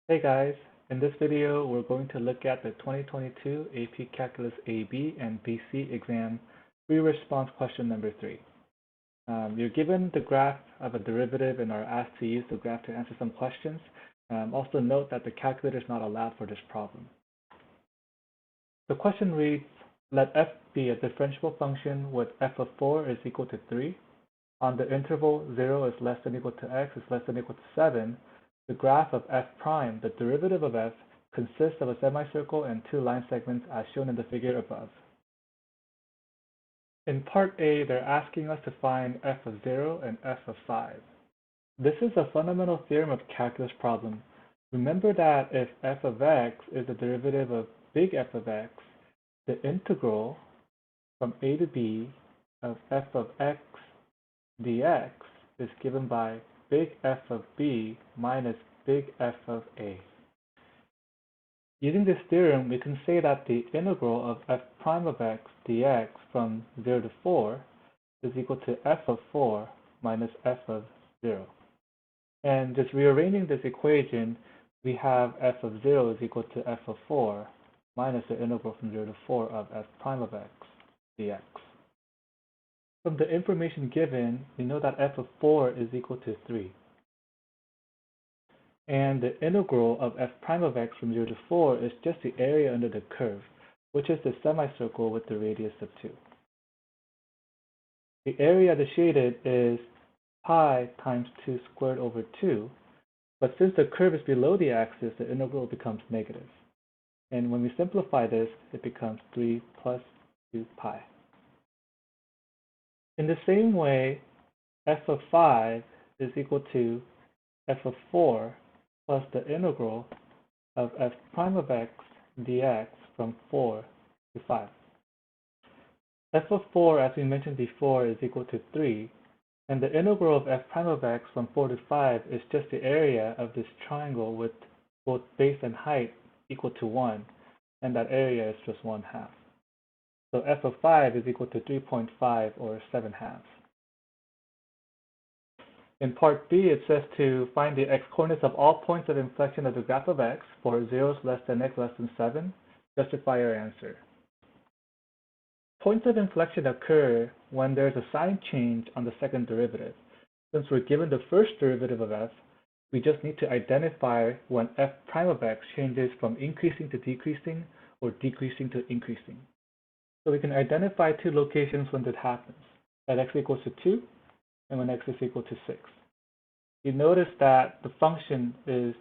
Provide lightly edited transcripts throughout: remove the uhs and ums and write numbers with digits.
Hey guys, in this video we're going to look at the 2022 AP Calculus AB and BC exam free-response question number 3. You're given the graph of a derivative and are asked to use the graph to answer some questions. Also note that the calculator is not allowed for this problem. The question reads, let f be a differentiable function with f of 4 is equal to 3. On the interval 0 is less than or equal to x is less than or equal to 7. The graph of f prime, the derivative of f, consists of a semicircle and two line segments as shown in the figure above. In part A, they're asking us to find f of 0 and f of 5. This is a fundamental theorem of calculus problem. Remember that if f of x is the derivative of big F of x, the integral from a to b of f of x dx is given by big F of b minus big F of a. Using this theorem, we can say that the integral of f prime of x dx from 0 to 4 is equal to f of 4 minus f of 0. And just rearranging this equation, we have f of 0 is equal to f of 4 minus the integral from 0 to 4 of f prime of x dx. From the information given, we know that f of 4 is equal to 3. And the integral of f prime of x from 0 to 4 is just the area under the curve, which is the semicircle with the radius of 2. The area of the shaded is pi times 2 squared over 2, but since the curve is below the axis, the integral becomes negative. And when we simplify this, it becomes 3 plus 2 pi. In the same way, f of 5 is equal to f of 4 plus the integral of f prime of x dx from 4 to 5. F of 4, as we mentioned before, is equal to 3, and the integral of f prime of x from 4 to 5 is just the area of this triangle with both base and height equal to 1, and that area is just 1/2. So f of 5 is equal to 3.5 or 7/2. In part B, it says to find the x-coordinates of all points of inflection of the graph of x for 0 less than x less than 7. Justify your answer. Points of inflection occur when there's a sign change on the second derivative. Since we're given the first derivative of f, we just need to identify when f prime of x changes from increasing to decreasing or decreasing to increasing. So we can identify two locations when that happens, at x equals to 2 and when x is equal to 6. You notice that the function is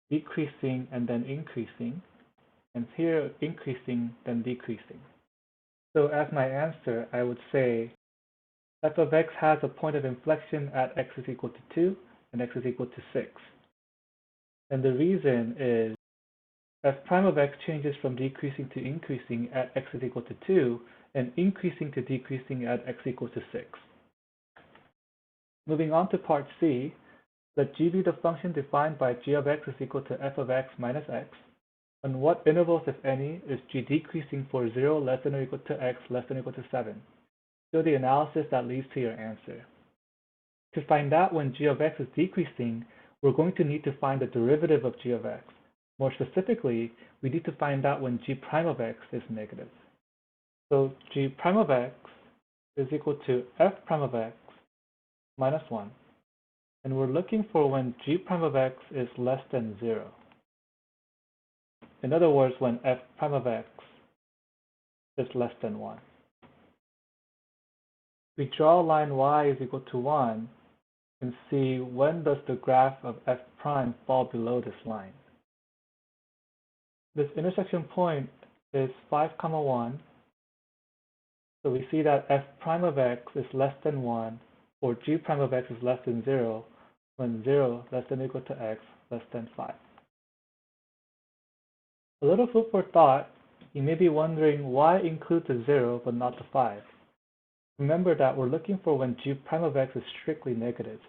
decreasing and then increasing, and here increasing then decreasing. So as my answer, I would say f of x has a point of inflection at x is equal to 2 and x is equal to 6. And the reason is f prime of x changes from decreasing to increasing at x is equal to 2 and increasing to decreasing at x equals to 6. Moving on to part C, let g be the function defined by g of x is equal to f of x minus x. On what intervals, if any, is g decreasing for 0 less than or equal to x less than or equal to 7? Show the analysis that leads to your answer. To find out when g of x is decreasing, we're going to need to find the derivative of g of x. More specifically, we need to find out when g prime of x is negative. So g prime of x is equal to f prime of x minus 1. And we're looking for when g prime of x is less than 0. In other words, when f prime of x is less than 1. We draw a line y is equal to 1 and see when does the graph of f prime fall below this line. This intersection point is 5, 1. So we see that f prime of x is less than 1 or g prime of x is less than 0 when 0 less than or equal to x less than 5. A little food for thought, you may be wondering why include the 0 but not the 5. Remember that we're looking for when g prime of x is strictly negative.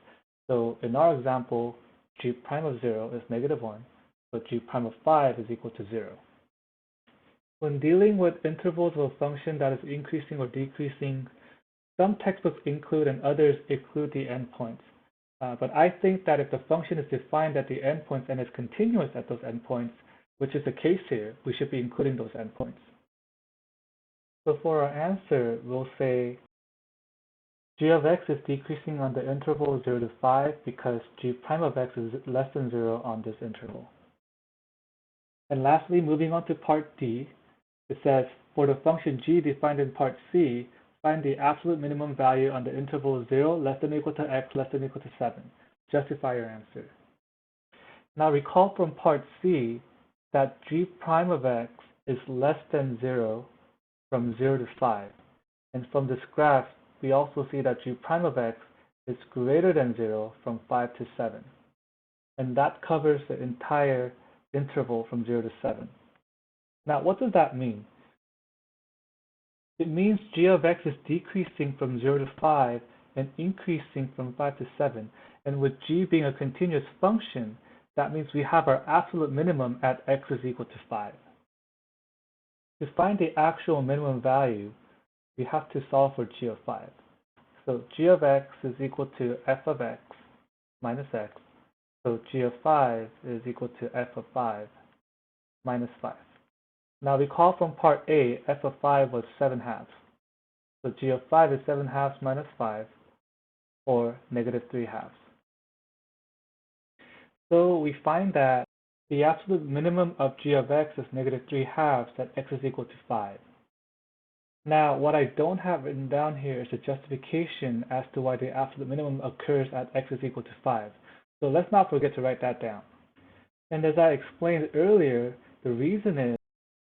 So in our example, g prime of 0 is negative 1, but g prime of 5 is equal to 0. When dealing with intervals of a function that is increasing or decreasing, some textbooks include and others exclude the endpoints. But I think that if the function is defined at the endpoints and is continuous at those endpoints, which is the case here, we should be including those endpoints. So for our answer, we'll say g of x is decreasing on the interval 0 to 5 because g prime of x is less than 0 on this interval. And lastly, moving on to part D, it says, for the function g defined in part C, find the absolute minimum value on the interval 0 less than or equal to x less than or equal to 7. Justify your answer. Now recall from part C that g prime of x is less than 0 from 0 to 5. And from this graph, we also see that g prime of x is greater than 0 from 5 to 7. And that covers the entire interval from 0 to 7. Now, what does that mean? It means g of x is decreasing from 0 to 5 and increasing from 5 to 7. And with g being a continuous function, that means we have our absolute minimum at x is equal to 5. To find the actual minimum value, we have to solve for g of 5. So g of x is equal to f of x minus x. So g of 5 is equal to f of 5 minus 5. Now recall from part A, f of 5 was 7/2. So g of 5 is 7/2 minus 5, or negative 3/2. So we find that the absolute minimum of g of x is negative 3/2 at x is equal to 5. Now, what I don't have written down here is a justification as to why the absolute minimum occurs at x is equal to 5. So let's not forget to write that down. And as I explained earlier, the reason is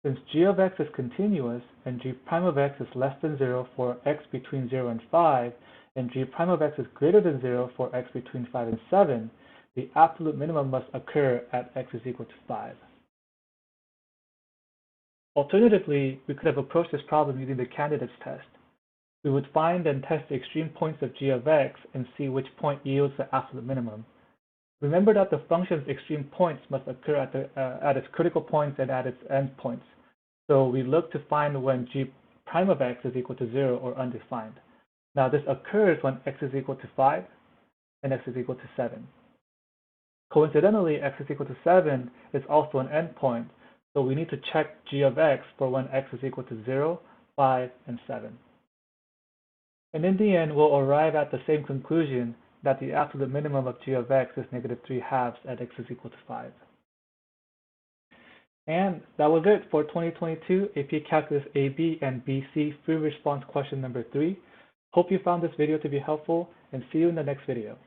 since g of x is continuous and g prime of x is less than 0 for x between 0 and 5, and g prime of x is greater than 0 for x between 5 and 7, the absolute minimum must occur at x is equal to 5. Alternatively, we could have approached this problem using the candidates test. We would find and test the extreme points of g of x and see which point yields the absolute minimum. Remember that the function's extreme points must occur at its critical points and at its endpoints. So we look to find when g prime of x is equal to 0 or undefined. Now this occurs when x is equal to 5 and x is equal to 7. Coincidentally, x is equal to 7 is also an endpoint, so we need to check g of x for when x is equal to 0, 5, and 7. And in the end, we'll arrive at the same conclusion that the absolute minimum of g of x is negative 3/2 at x is equal to 5. And that was it for 2022 AP Calculus AB and BC free response question number 3. Hope you found this video to be helpful and see you in the next video.